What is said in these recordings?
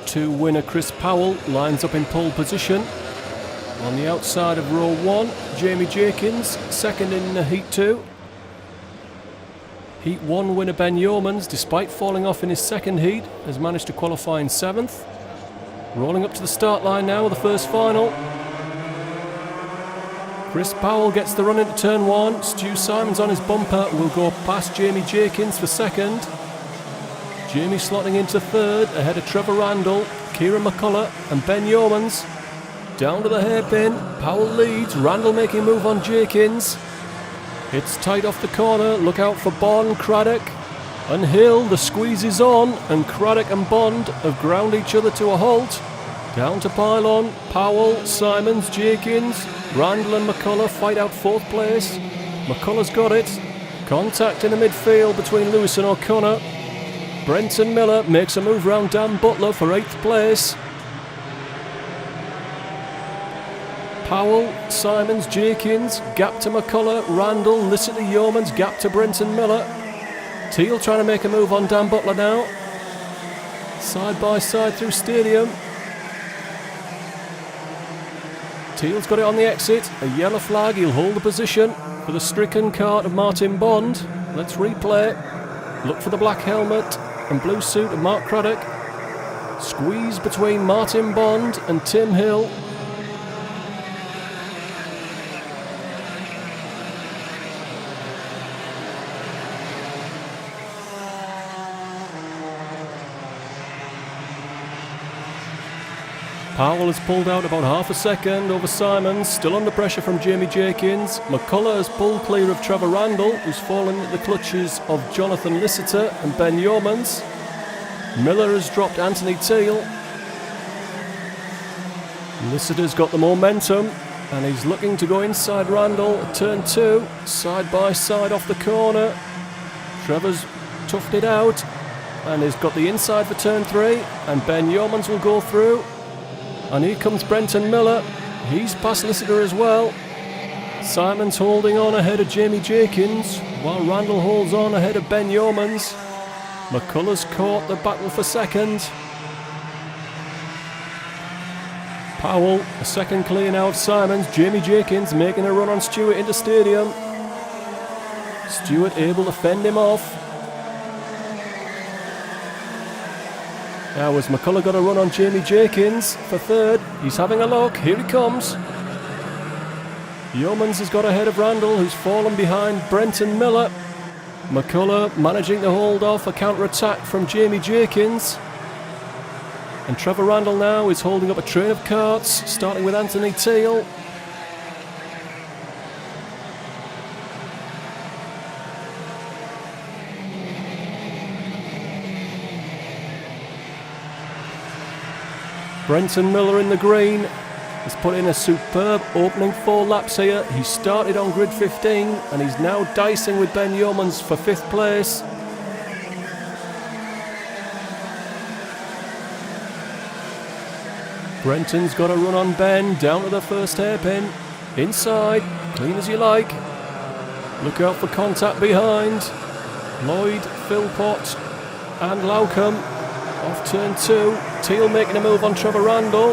Rd.2 winner Chris Powell lines up in pole position. On the outside of row 1, Jamie Jenkins, second in Heat 2. Heat 1 winner Ben Yeomans, despite falling off in his second heat, has managed to qualify in 7th. Rolling up to the start line now, the first final. Chris Powell gets the run into turn 1. Stu Simons on his bumper will go past Jamie Jenkins for second. Jamie slotting into third ahead of Trevor Randall, Kieran McCullough and Ben Yeomans. Down to the hairpin, Powell leads, Randall making a move on Jenkins. It's tight off the corner, look out for Bond, Craddock and Hill. The squeeze is on and Craddock and Bond have ground each other to a halt. Down to pylon, Powell, Simons, Jenkins, Randall and McCullough fight out 4th place. McCullough's got it. Contact in the midfield between Lewis and O'Connor. Brenton Miller makes a move round Dan Butler for 8th place. Powell, Simons, Jenkins, gap to McCullough, Randall, listen to Yeomans, gap to Brenton Miller. Teal trying to make a move on Dan Butler now. Side by side through Stadium. Teal's got it on the exit, a yellow flag, he'll hold the position for the stricken cart of Martin Bond. Let's replay. Look for the black helmet and blue suit of Mark Craddock. Squeeze between Martin Bond and Tim Hill. Powell has pulled out about half a second over Simons, still under pressure from Jamie Jenkins. McCullough has pulled clear of Trevor Randall, who's fallen into the clutches of Jonathan Lissitter and Ben Yeomans. Miller has dropped Anthony Teal. Lissiter's got the momentum and he's looking to go inside Randall at turn 2, side by side off the corner. Trevor's toughed it out and he's got the inside for turn 3 and Ben Yeomans will go through. And here comes Brenton Miller. He's past Lissitter as well. Simons holding on ahead of Jamie Jenkins, while Randall holds on ahead of Ben Yeomans. McCullough's caught the battle for second. Powell, a second clear now of Simons. Jamie Jenkins making a run on Stewart into Stadium. Stewart able to fend him off. Now has McCullough got a run on Jamie Jenkins for third. He's having a look. Here he comes. Yeomans has got ahead of Randall, who's fallen behind Brenton Miller. McCullough managing to hold off a counter-attack from Jamie Jenkins. And Trevor Randall now is holding up a train of carts, starting with Anthony Teal. Brenton Miller in the green has put in a superb opening 4 laps here. He started on grid 15 and he's now dicing with Ben Yeomans for 5th place. Brenton's got a run on Ben, down to the first hairpin. Inside, clean as you like. Look out for contact behind. Lloyd, Philpott and Laucombe. Off turn 2, Teal making a move on Trevor Randall.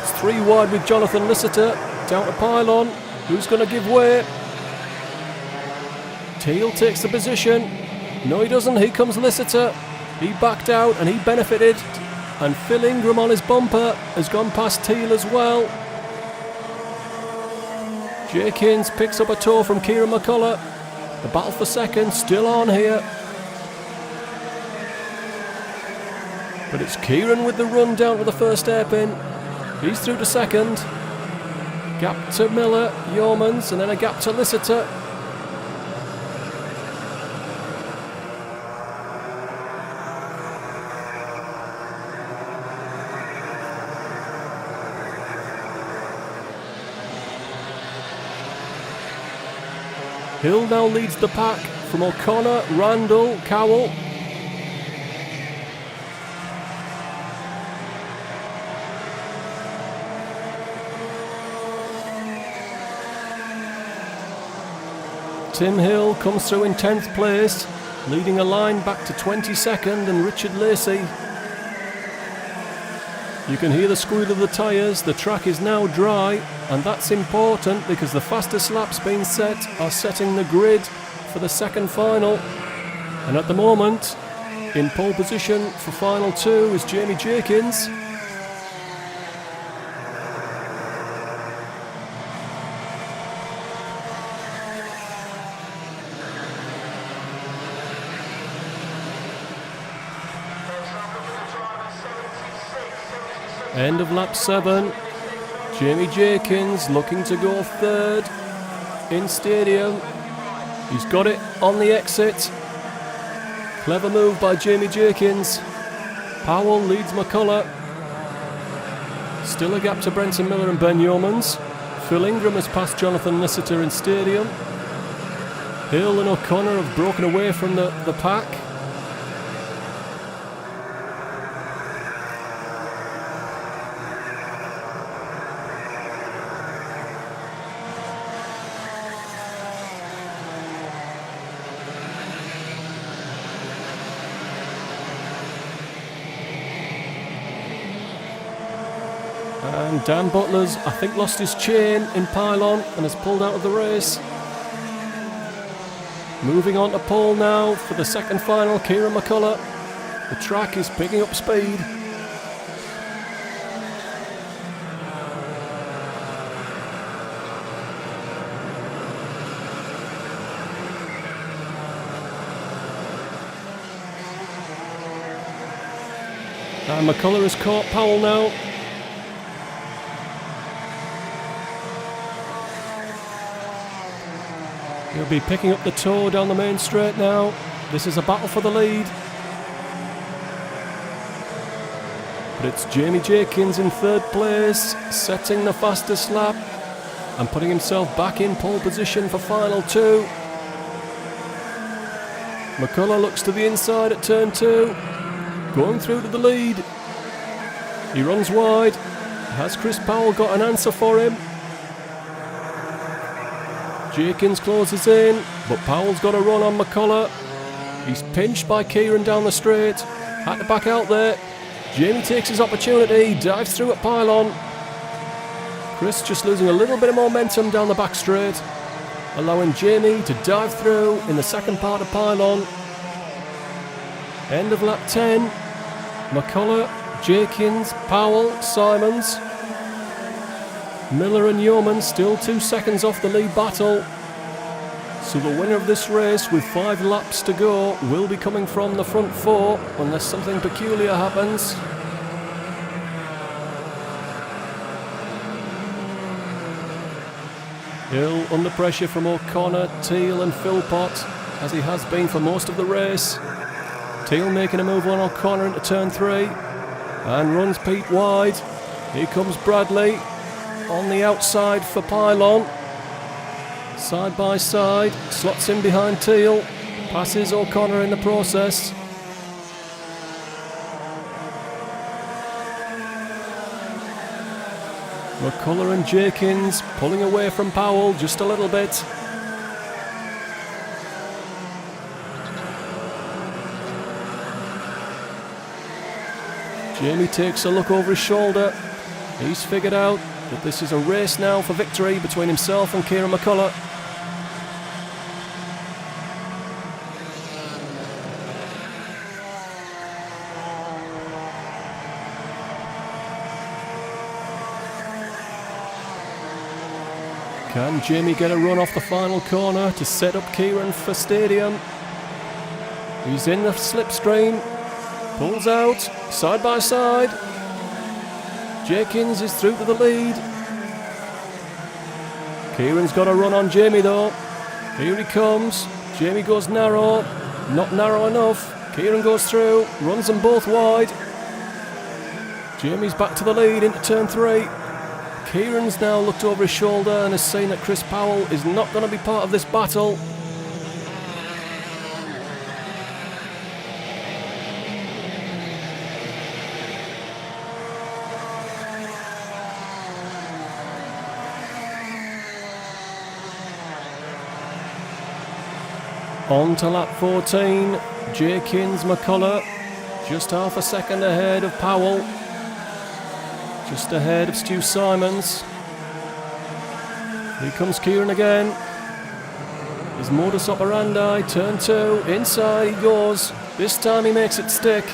It's 3 wide with Jonathan Lissitter. Down to pylon. Who's going to give way? Teal takes the position. No, he doesn't. Here comes Lissitter. He backed out and he benefited. And Phil Ingram on his bumper has gone past Teal as well. Jenkins picks up a toe from Kieran McCullough. The battle for second still on here. But it's Kieran with the run down to the first hairpin. He's through to second. Gap to Miller, Yeomans, and then a gap to Lissitter. Hill now leads the pack from O'Connor, Randall, Cowell. Tim Hill comes through in 10th place, leading a line back to 22nd, and Richard Lacey You can hear the squeal of the tyres. The track is now dry, and that's important because the fastest laps being set are setting the grid for the second final. And at the moment, in pole position for final 2 is Jamie Jenkins. End of lap 7. Jamie Jenkins looking to go 3rd in stadium. He's got it on the exit. Clever move by Jamie Jenkins. Powell leads McCullough. Still a gap to Brenton Miller and Ben Yeomans. Phil Ingram has passed Jonathan Lissitor in stadium. Hill and O'Connor have broken away from the pack. And Dan Butler's, I think, lost his chain in pylon and has pulled out of the race. Moving on to pole now for the second final, Kieran McCullough. The track is picking up speed. And McCullough has caught Powell now. He'll be picking up the toe down the main straight now. This is a battle for the lead. But it's Jamie Jenkins in 3rd place, setting the fastest lap and putting himself back in pole position for final 2. McCullough looks to the inside at turn 2, going through to the lead. He runs wide. Has Chris Powell got an answer for him? Jenkins closes in, but Powell's got a run on McCullough. He's pinched by Kieran down the straight. Had to back out there. Jamie takes his opportunity, dives through at pylon. Chris just losing a little bit of momentum down the back straight, allowing Jamie to dive through in the second part of pylon. End of lap 10. McCullough, Jenkins, Powell, Simons. Miller and Yeoman still 2 seconds off the lead battle. So the winner of this race with 5 laps to go will be coming from the front 4 unless something peculiar happens. Hill under pressure from O'Connor, Teal and Philpott, as he has been for most of the race. Teal making a move on O'Connor into turn 3 and runs Pete wide. Here comes Bradley on the outside for pylon. Side by side, slots in behind Teal, passes O'Connor in the process. McCullough and Jenkins pulling away from Powell just a little bit. Jamie takes a look over his shoulder. He's figured out that this is a race now for victory between himself and Kieran McCullough. Can Jamie get a run off the final corner to set up Kieran for stadium? He's in the slipstream, pulls out, side by side. Jenkins is through to the lead. Kieran's got a run on Jamie though. Here he comes. Jamie goes narrow, not narrow enough. Kieran goes through, runs them both wide. Jamie's back to the lead into turn 3. Kieran's now looked over his shoulder and has seen that Chris Powell is not going to be part of this battle. On to lap 14, Jenkins, McCullough, just half a second ahead of Powell. Just ahead of Stu Simons. Here comes Kieran again. His modus operandi, turn 2, inside he goes. This time he makes it stick.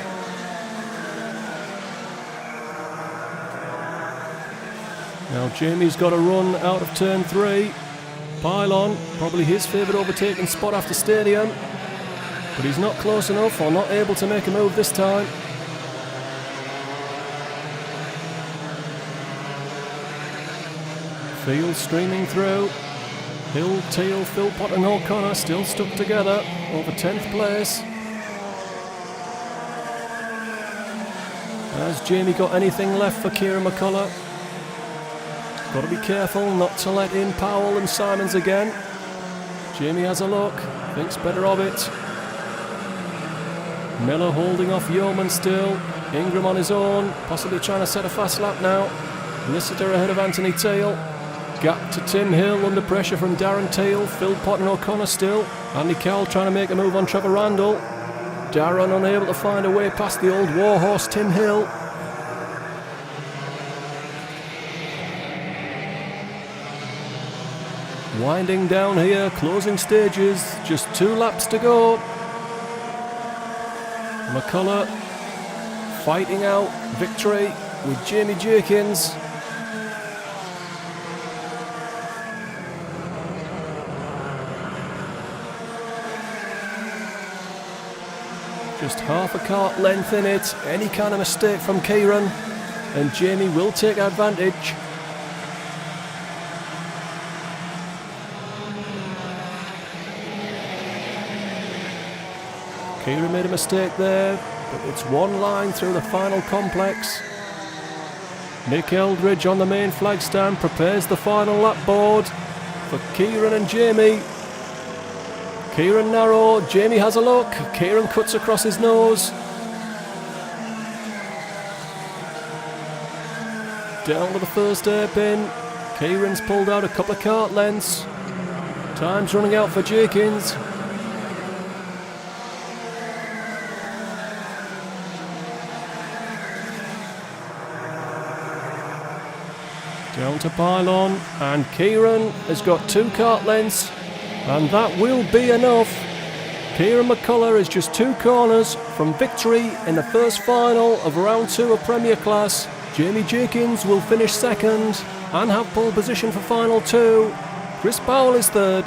Now Jamie's got a run out of turn 3. Pylon, probably his favourite overtaking spot after Stadium. But he's not close enough or not able to make a move this time. Field streaming through. Hill, Teal, Philpott and O'Connor still stuck together over 10th place. Has Jamie got anything left for Kieran McCullough? Got to be careful not to let in Powell and Simons again. Jamie has a look, thinks better of it. Miller holding off Yeoman still. Ingram on his own, possibly trying to set a fast lap now. Lister ahead of Anthony Teal. Gap to Tim Hill under pressure from Darren Teal. Philpott and O'Connor still. Andy Cowell trying to make a move on Trevor Randall. Darren unable to find a way past the old warhorse Tim Hill. Winding down here, closing stages, just 2 laps to go. McCullough fighting out victory with Jamie Jenkins. Just half a kart length in it. Any kind of mistake from Kieran and Jamie will take advantage. Kieran made a mistake there, but it's one line through the final complex. Nick Eldridge on the main flag stand prepares the final lap board for Kieran and Jamie. Kieran narrow, Jamie has a look, Kieran cuts across his nose. Down to the first hairpin, Kieran's pulled out a couple of kart lengths. Time's running out for Jenkins. Down to Pylon, and Kieran has got 2 kart lengths, and that will be enough. Kieran McCullough is just 2 corners from victory in the first final of round 2 of Premier Class. Jamie Jenkins will finish second and have pole position for final 2. Chris Powell is third.